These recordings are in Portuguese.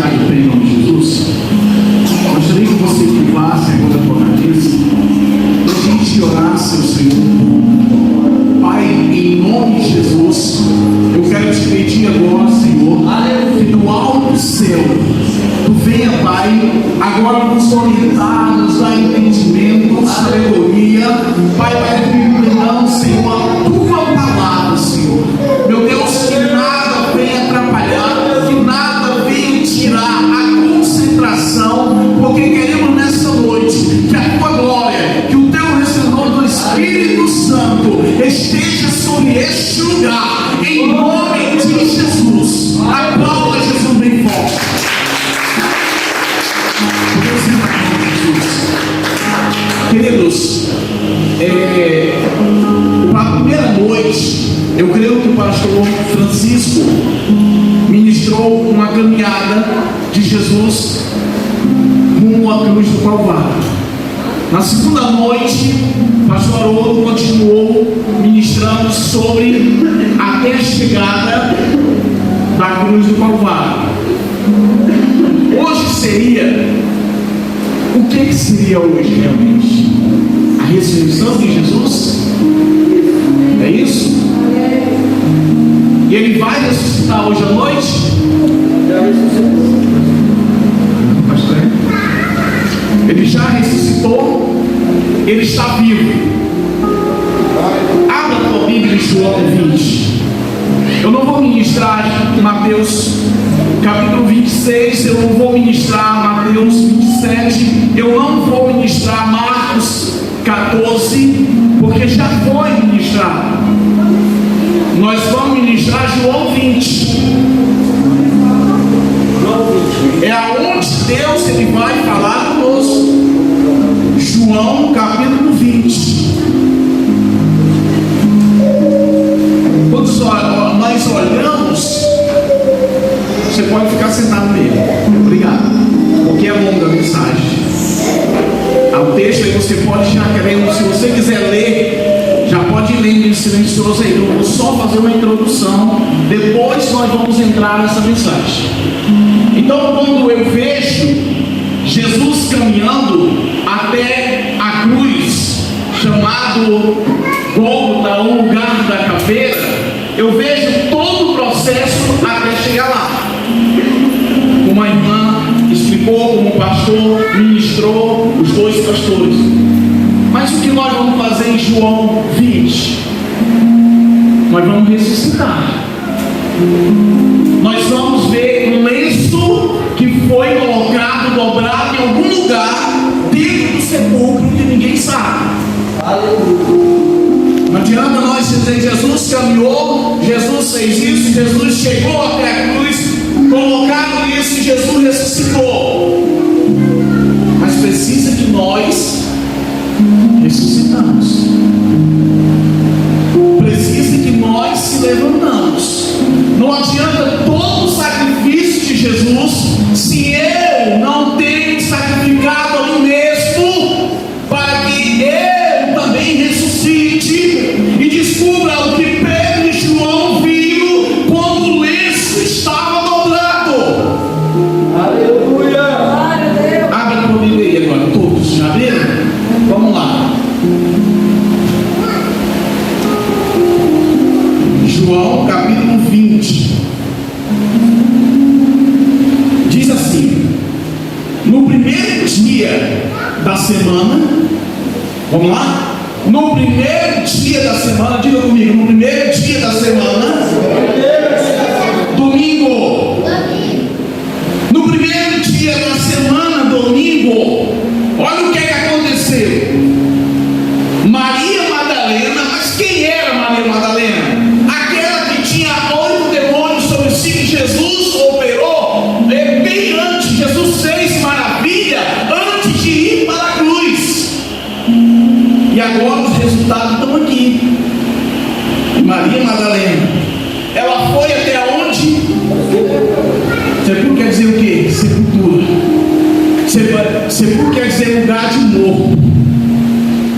orar em nome de Jesus? Gostaria que você curvasse agora a tua cabeça e a gente orasse ao Senhor. Pai, em nome de Jesus, eu quero te pedir agora, Senhor, que do alto do céu tu venha, Pai, agora nos orientar, nos dar entendimento, sabedoria, Pai, para cumprir, Senhor, a tua palavra, Senhor. Meu Deus, que nada venha atrapalhar, que nada venha tirar a concentração, porque queremos nessa noite que a tua glória, que o teu resplendor do Espírito Santo esteja sobre este lugar, em nome de Jesus. Aplauda Jesus bem forte. Queridos, para a primeira noite, eu creio que o pastor Francisco ministrou uma caminhada de Jesus rumo à cruz do Calvário. Na segunda noite, o pastor Haroldo continuou ministrando sobre até a chegada da cruz do Calvário. Hoje seria, o que seria hoje realmente? A ressurreição de Jesus? É isso? E ele vai ressuscitar hoje à noite? Ele já ressuscitou, ele está vivo. Abra a tua Bíblia em João 20. Eu não vou ministrar Mateus capítulo 26, eu não vou ministrar Mateus 27, eu não vou ministrar Marcos 14, porque já foi ministrado. Nós vamos ministrar João 20. É aonde Deus ele vai falar conosco. João capítulo 20. Quando nós olhamos, você pode ficar sentado nele. Obrigado. Porque é longa a mensagem. Ao texto aí você pode já querendo, se você quiser ler, já pode ir lendo em silencioso aí. Eu vou só fazer uma introdução. Depois nós vamos entrar nessa mensagem. Então, quando eu vejo Jesus caminhando até a cruz, chamado Gólgota, o lugar da caveira, eu vejo todo o processo até chegar lá. Como a irmã explicou, como o pastor ministrou, os dois pastores. Mas o que nós vamos fazer em João 20? Nós vamos ressuscitar. Nós vamos ver um lenço que foi colocado, dobrado em algum lugar dentro do sepulcro que ninguém sabe. Não adianta nós dizer Jesus caminhou, Jesus fez isso, Jesus chegou até a cruz, colocaram isso e Jesus ressuscitou. Mas precisa que nós ressuscitamos. Precisa que nós se levantamos. Não adianta todo o sacrifício de Jesus se eu não tenho sacrificado a mim mesmo para que eu também ressuscite e descubra o que Pedro e João viram quando o lenço estava dobrado. Aleluia! Abra a Bíblia aí agora, todos já viram? Vamos lá. João capítulo 20 diz assim: no primeiro dia da semana, vamos lá? No primeiro dia da semana, diga comigo, no primeiro dia da semana, domingo. No primeiro dia da semana, domingo, olha o que aconteceu. Maria Madalena, mas quem era Maria Madalena? Aquela que tinha 8 demônios sobre si, que Jesus operou bem antes. Jesus fez maravilha antes de ir para a cruz. E agora os resultados estão aqui. Maria Madalena, ela foi até onde? Sepulcro quer dizer o quê? Sepultura. Sepulcro quer dizer lugar de morto.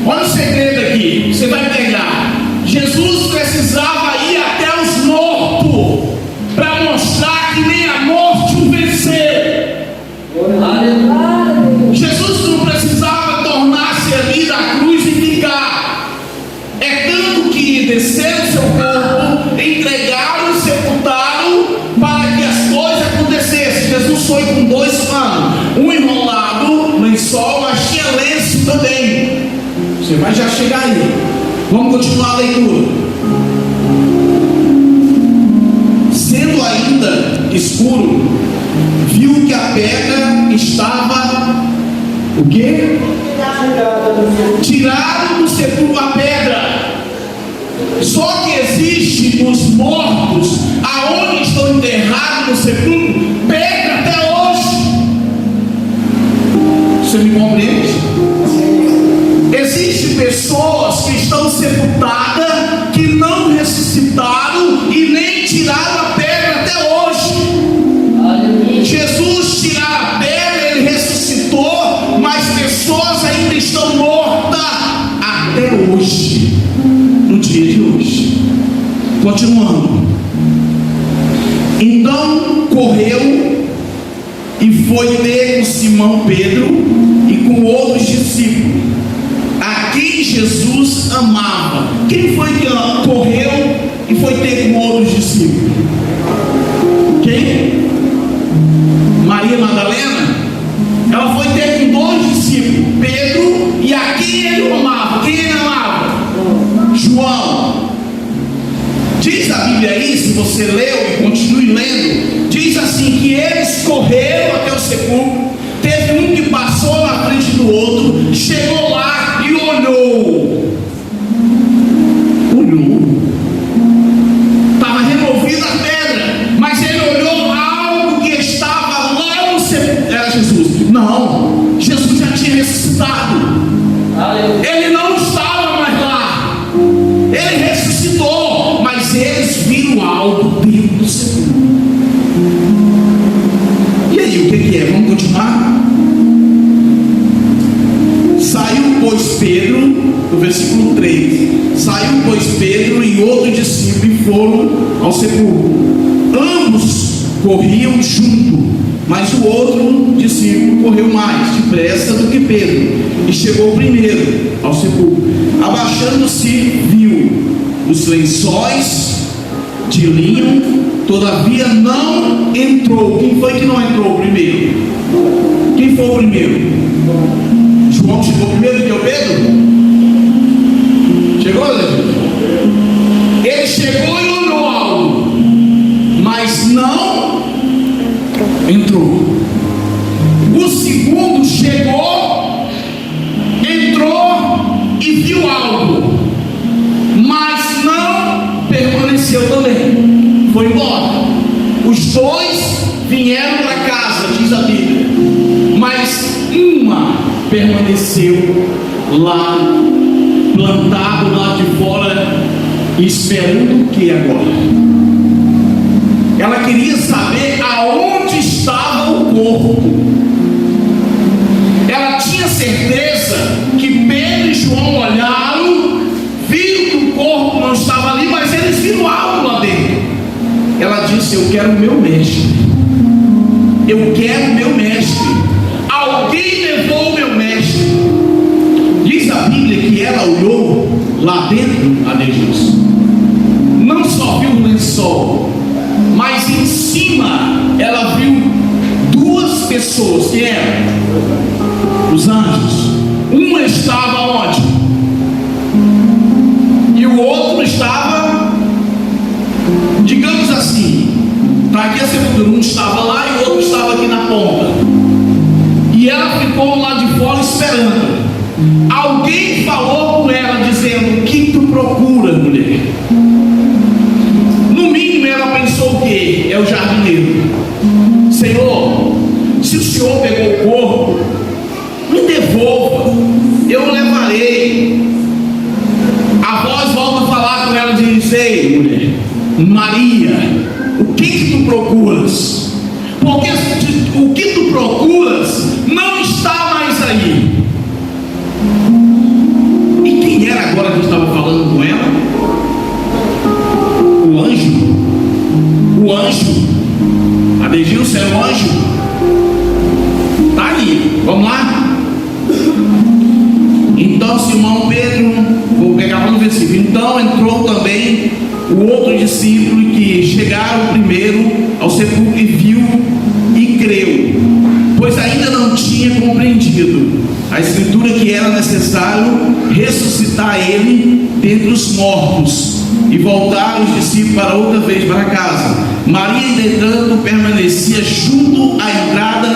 Olha o segredo aqui, você vai pegar. Jesus precisava ir até os mortos para mostrar que nem a morte o venceu. mas já chega aí. Vamos continuar a leitura. Sendo ainda escuro, viu que a pedra estava o quê? Tiraram do sepulcro a pedra. Só que existe nos mortos, aonde estão enterrados no sepulcro, pedra até hoje. Você me compreende? Existem pessoas que estão sepultadas, que não ressuscitaram e nem tiraram a pedra até hoje. Jesus tiraram a pedra, ele ressuscitou, mas pessoas ainda estão mortas até hoje, no dia de hoje. Continuando. Então correu e foi ter com Simão Pedro e com outros discípulos, a quem Jesus amava. Quem foi que correu e foi ter com outros discípulos? Quem? Maria Madalena. Ela foi ter com dois discípulos, Pedro e a quem ele amava. Quem ele amava? João. Diz a Bíblia aí, se você leu e continue lendo, diz assim que eles correram até o sepulcro. Teve um que passou na frente do outro, chegou lá e olhou. Estava removida a pedra, mas ele olhou algo que estava lá no sepulcro. Era Jesus? Não, Jesus já tinha ressuscitado. Ele não estava mais lá. Ele ressuscitou, mas eles viram algo dentro do sepulcro. E aí, o que é? Vamos continuar? Saiu, pois, Pedro, no versículo 3. Saiu, pois, Pedro e outro discípulo e foram ao sepulcro. Ambos corriam junto, mas o outro discípulo correu mais depressa do que Pedro e chegou primeiro ao sepulcro. Abaixando-se, viu os lençóis de linho, todavia não entrou. Quem foi que não entrou primeiro? Quem foi o primeiro? João chegou primeiro do que o Pedro? Chegou, Leandro? Ele chegou e olhou algo, mas não entrou. O segundo chegou, entrou e viu algo, mas não permaneceu também. Foi embora. Os dois vieram para casa, diz a Bíblia, mas uma permaneceu lá, plantado lá de fora, esperando o que agora? Ela queria saber aonde estava o corpo. Ela tinha certeza que Pedro e João olharam, viram que o corpo não estava ali, mas eles viram algo lá dentro. Ela disse: eu quero o meu mestre. Eu quero o meu mestre. Alguém levou o meu mestre. Diz a Bíblia que ela olhou lá dentro a Jesus. Não só viu o lençol, mas em cima ela viu duas pessoas. Que eram os anjos. Um estava onde? E o outro estava, digamos assim, está aqui a sepultura. Um estava lá e o outro estava aqui na ponta. E ela ficou lá de fora esperando. Alguém falou com ela dizendo: o que tu procura, mulher? No mínimo ela pensou o quê? É o jardineiro. Senhor, se o Senhor pegou o corpo, me devolva, eu levarei. A voz volta a falar com ela e diz: ei, mulher, Maria, o que tu procuras? Porque o que tu procuras não está mais aí. E quem era agora que estava falando com ela? O anjo. O anjo. Adegilson é o anjo. Está aí. Vamos lá? Então Simão Pedro, vou pegar no versículo. Então entrou também o outro discípulo, que chegaram primeiro ao sepulcro e viu e creu, pois ainda não tinha compreendido a a escritura que era necessário ressuscitar ele dentre os mortos, e voltaram os discípulos para outra vez para casa. Maria, entretanto, permanecia junto à entrada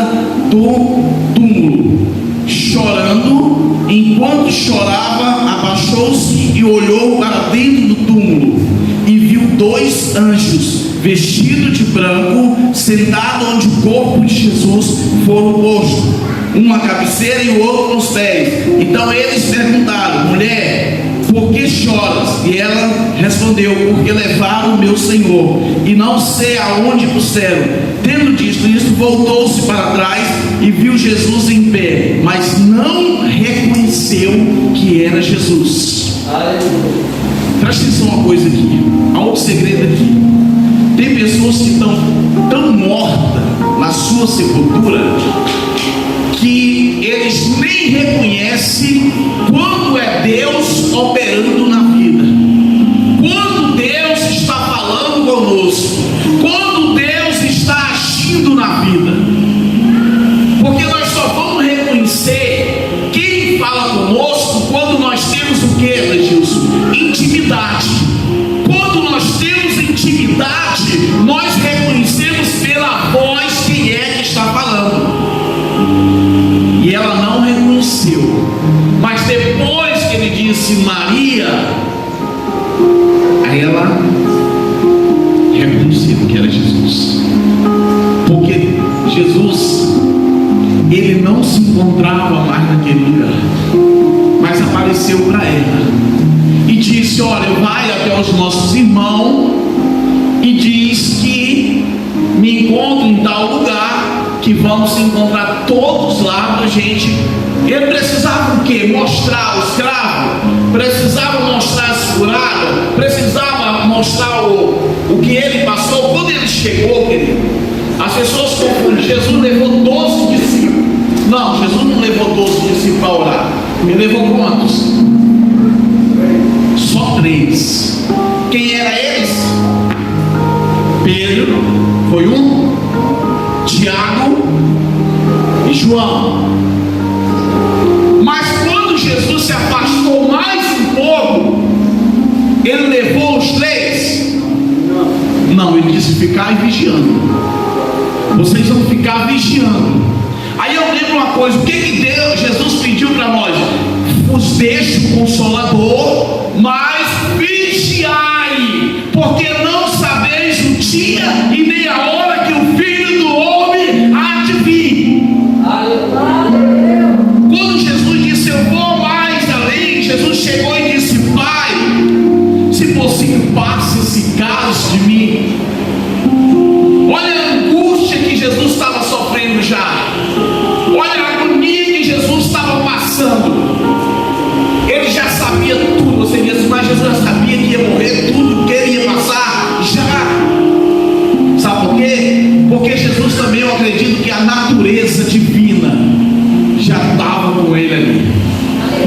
do túmulo, chorando. Enquanto chorava, abaixou-se e olhou para dentro do túmulo, e viu 2 anjos vestidos de branco, sentados onde o corpo de Jesus fora posto, um à cabeceira e o outro nos pés. Então eles perguntaram: mulher, por que choras? E ela respondeu: porque levaram o meu Senhor, e não sei aonde puseram. Tendo dito isso, voltou-se para trás e viu Jesus em pé, mas não reconheceu que era Jesus. Presta atenção uma coisa aqui, há outro segredo aqui. Tem pessoas que estão tão mortas na sua sepultura que eles nem reconhecem quando é Deus operando na vida, quando Deus está falando conosco, quando Deus está agindo na vida, porque nós só vamos reconhecer quem fala conosco quando nós temos o que, Edilson? Intimidade. Quando nós temos intimidade, nós reconhecemos pela voz quem é que está falando. E ela não reconheceu, mas depois que ele disse Maria, aí ela reconheceu que era Jesus, porque Jesus, ele não se encontrava mais naquele lugar, mas apareceu para ela e disse: olha, vai até os nossos irmãos e diz que me encontro em tal lugar, que vamos se encontrar todos lá pra gente. Ele precisava o quê? Mostrar o escravo, precisava mostrar a segurada, precisava mostrar o que ele passou. Quando ele chegou, querido, as pessoas confundem. Jesus levou 12 discípulos. Não, Jesus não levou 12 discípulos para orar. Ele levou quantos? Só 3. Quem eram eles? Pedro foi um, Tiago e João. Mas quando Jesus se afastou mais um pouco, ele levou os 3? Não, ele disse: ficar vigiando. Vocês vão ficar vigiando. Aí eu lembro uma coisa: o que Deus, Jesus pediu para nós? Os deixo o Consolador, mas vigiai, porque não sabeis o dia e nem a hora que o Filho do Homem há de vir. Quando Jesus disse: eu vou mais além, Jesus chegou e disse: Pai, se possível, passe esse cálice de mim. Olha a angústia que Jesus estava sofrendo já, olha a agonia que Jesus estava passando. Ele já sabia tudo. Você diz: mas Jesus já sabia que ia morrer, tudo que ele ia passar já. Sabe por quê? Porque Jesus também, eu acredito que a natureza divina já estava com ele ali.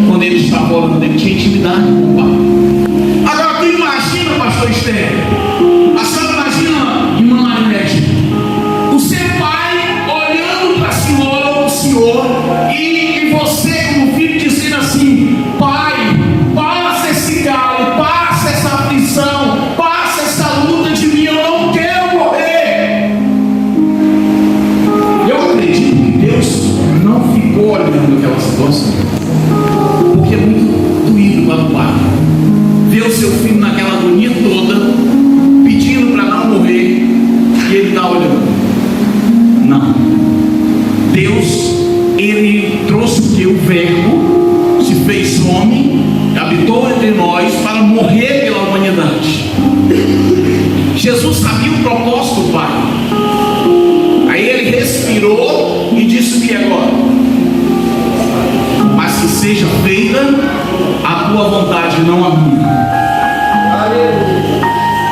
Quando ele estava orando, ele tinha intimidade com o Pai. Agora tu imagina, pastor Esther, a senhora imagina, irmã Marinete, o seu pai olhando para a senhora ou o senhor, e você como filho dizendo assim: Pai, passa esse galo, passa essa aflição, passa essa luta de mim, eu não quero morrer. Eu acredito que Deus não ficou olhando aquela situação, porque é muito doído para o pai ver o seu filho naquela agonia toda, pedindo para não morrer, e ele está olhando. Não. Deus, ele trouxe o que? O Verbo se fez homem, habitou entre nós para morrer pela humanidade. Jesus sabia o propósito do Pai. Aí ele respirou e disse: o que agora? Mas que seja feita a tua vontade, não a minha.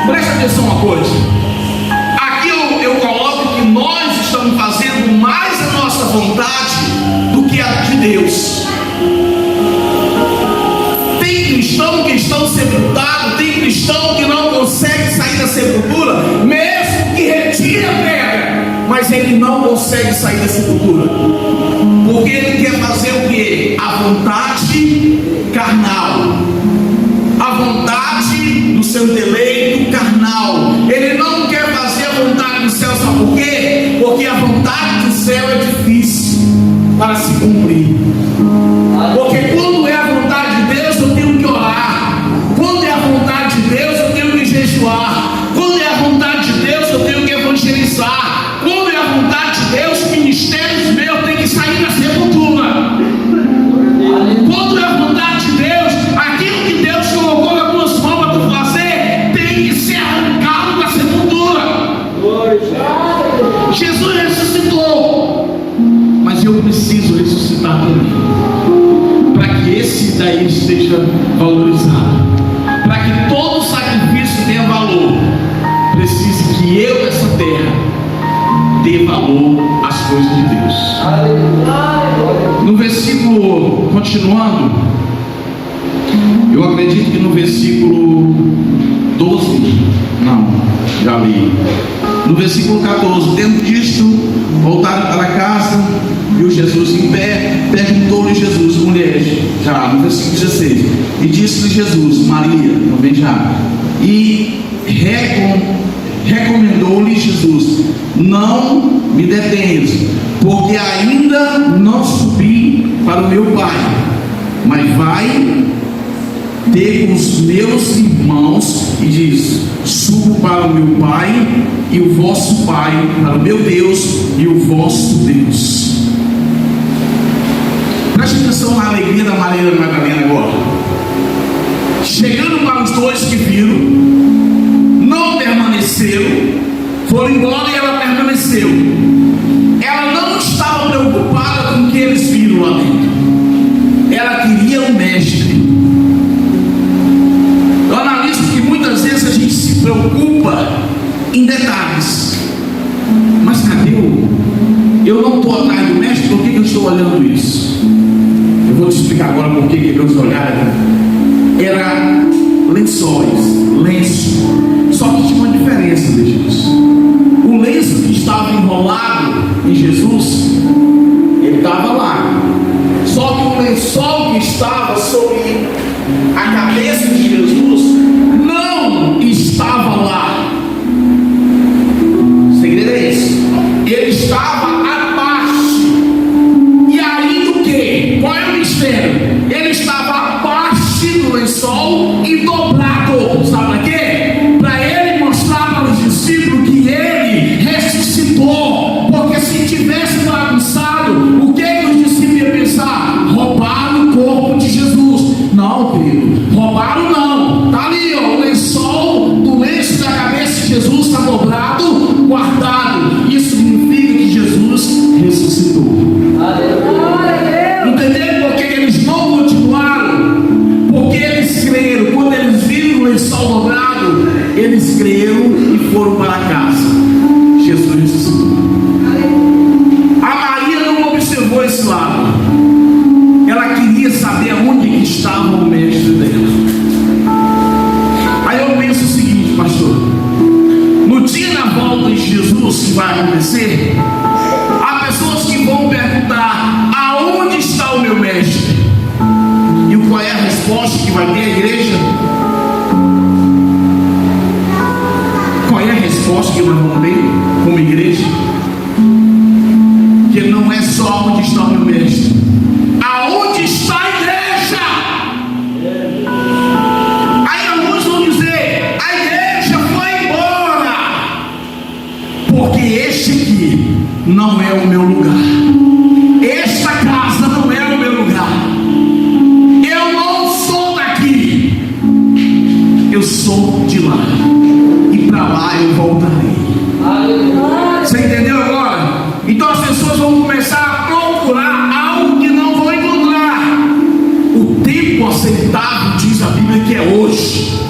Presta atenção uma coisa. Aqui eu coloco que nós estamos fazendo mais a nossa vontade do que a de Deus. Tem cristão que estão sepultados, tem cristão que não consegue sair da sepultura, mesmo que retire a pedra. mas ele não consegue sair da sepultura, porque ele quer fazer o quê? A vontade carnal, a vontade do seu deleito carnal. Ele não quer fazer a vontade do céu, sabe por quê? Porque a vontade do céu é difícil para se cumprir. Porque quando é a vontade de Deus, eu tenho que orar. Quando é a vontade de Deus, eu tenho que jejuar. Quando é a vontade de Deus, eu tenho que evangelizar. Quando é a vontade de Deus, ministérios meus têm que sair da sepultura. Quando é a vontade de Deus, aquilo que Deus colocou nas tuas mãos para tu fazer, tem que ser arrancado da sepultura. Jesus ressuscitou, mas eu preciso ressuscitar também, para que esse daí seja valorizado, para que todo sacrifício tenha valor. Precisa que eu nessa terra dê valor às coisas de Deus. No versículo, continuando, eu acredito que no versículo 12, não, já li. No versículo 14, dentro disto, voltaram para casa, viu Jesus em pé, perguntou-lhe Jesus, mulher, já no versículo 16, e disse-lhe Jesus, Maria, não vem já, e recomendou-lhe Jesus, não me detenhas, porque ainda não subi para o meu Pai, mas vai ter com os meus irmãos e diz, subo para o meu Pai e o vosso Pai, para o meu Deus e o vosso Deus. Preste atenção na alegria da Maria Madalena agora. Chegando para os dois que viram, não permaneceram, foram embora e ela permaneceu. Ela não estava preocupada com o que eles viram lá dentro. Ela queria o mestre. Eu analiso que muitas vezes a gente se preocupa em detalhes. Mas cadê eu não estou atrás do mestre, por que eu estou olhando isso? Eu vou te explicar agora por que meus olhares eram lenço. Só que tinha uma diferença de Jesus. O lenço que estava enrolado em Jesus, ele estava lá. Só que o lençol que estava sobre a cabeça de Jesus não estava lá. O segredo é esse. Ele estava abaixo. E aí o que? Qual é o mistério? Ele estava abaixo do lençol e dobrado. Sabe para quê? Para ele mostrar para os discípulos que ele ressuscitou. Porque se tivesse bagunçado, o que os discípulos iam pensar? Roubaram o corpo de Jesus. Não, querido, roubaram não. Está ali, ó, o lençol do lenço da cabeça de Jesus está dobrado, guardado. Isso significa que Jesus ressuscitou. Entenderam por que eles não continuaram? Porque eles creram. Quando eles viram o lençol dobrado, eles creram e foram para casa. Jesus ressuscitou. A Maria não observou esse lado. Ela queria saber onde estava o mestre dela. Aí eu penso o seguinte, pastor: no dia da volta de Jesus que vai acontecer, há pessoas que vão perguntar: aonde está o meu mestre? E qual é a resposta que vai ter a igreja? Qual é a resposta que nós vamos ter como igreja? Que não é só onde está o meu mestre. Aonde está a igreja? Aí alguns vão dizer: a igreja foi embora, porque este aqui não é o meu lugar. Esta casa não é o meu lugar. Eu não sou daqui. Eu sou de lá. E para lá eu voltarei. Você entendeu agora? Então as pessoas vão começar a procurar algo que não vão encontrar. O tempo aceitável, diz a Bíblia, que é hoje.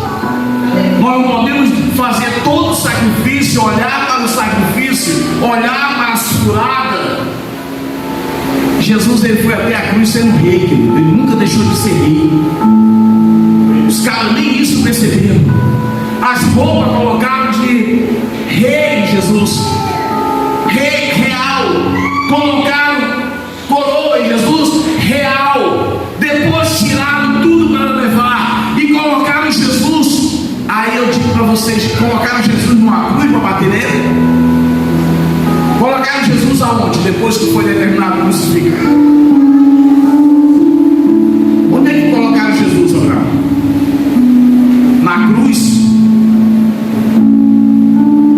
Nós não podemos fazer todo o sacrifício, olhar para o sacrifício, olhar para a furada. Jesus, ele foi até a cruz sendo rei, querido. Ele nunca deixou de ser rei. Os caras nem isso perceberam. As roupas colocaram de rei Jesus. Rei depois que foi determinado crucificar. Onde é que colocaram Jesus, Abraão? Na cruz.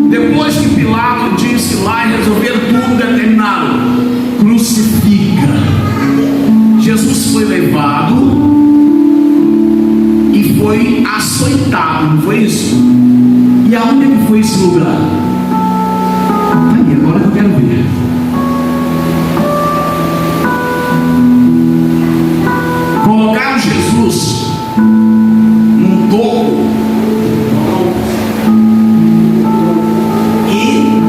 Depois que Pilato disse lá e resolveram tudo, determinado: crucifica. Jesus foi levado e foi açoitado, não foi isso? E aonde é que foi esse lugar? Aí, agora que eu quero ver. Colocaram Jesus num toco e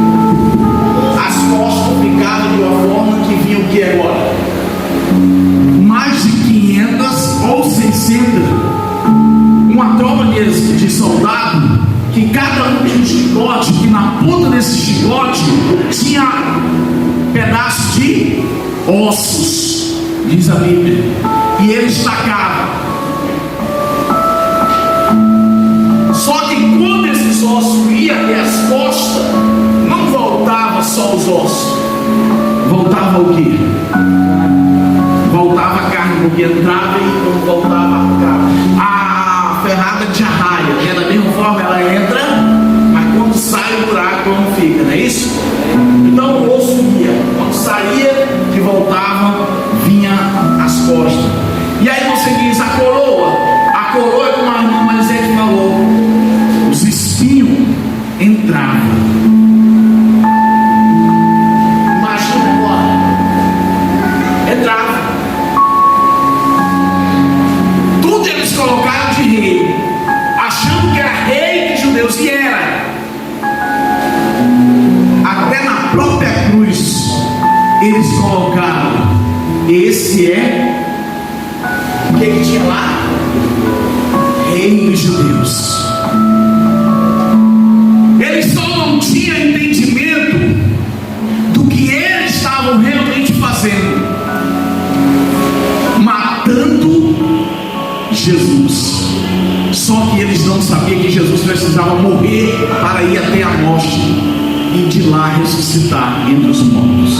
as costas ficavam de uma forma que vinha o que agora? Mais de 500 ou 600, uma tropa de soldado, que cada um tinha um chicote, que na ponta desse chicote tinha pedaço de ossos, diz a Bíblia, e ele estacava. Só que quando esses ossos iam até as costas, não voltava só os ossos, voltava o quê? Voltava a carne, porque entrava e quando voltava a ferrada de arraia, que é da mesma forma, ela entra, mas quando sai o buraco não fica, não é isso? Então o osso ia, quando saía e voltava, vinha as costas. E aí você diz, a coroa é como a irmã Marisete falou, os espinhos entravam. Imagina agora, entrava. Tudo eles colocaram de rei, achando que era rei de judeus, e era. Até na própria cruz eles colocaram: esse é o que tinha lá? Rei dos judeus. Eles só não tinham entendimento do que eles estavam realmente fazendo, matando Jesus. Só que eles não sabiam que Jesus precisava morrer para ir até a morte e de lá ressuscitar entre os mortos.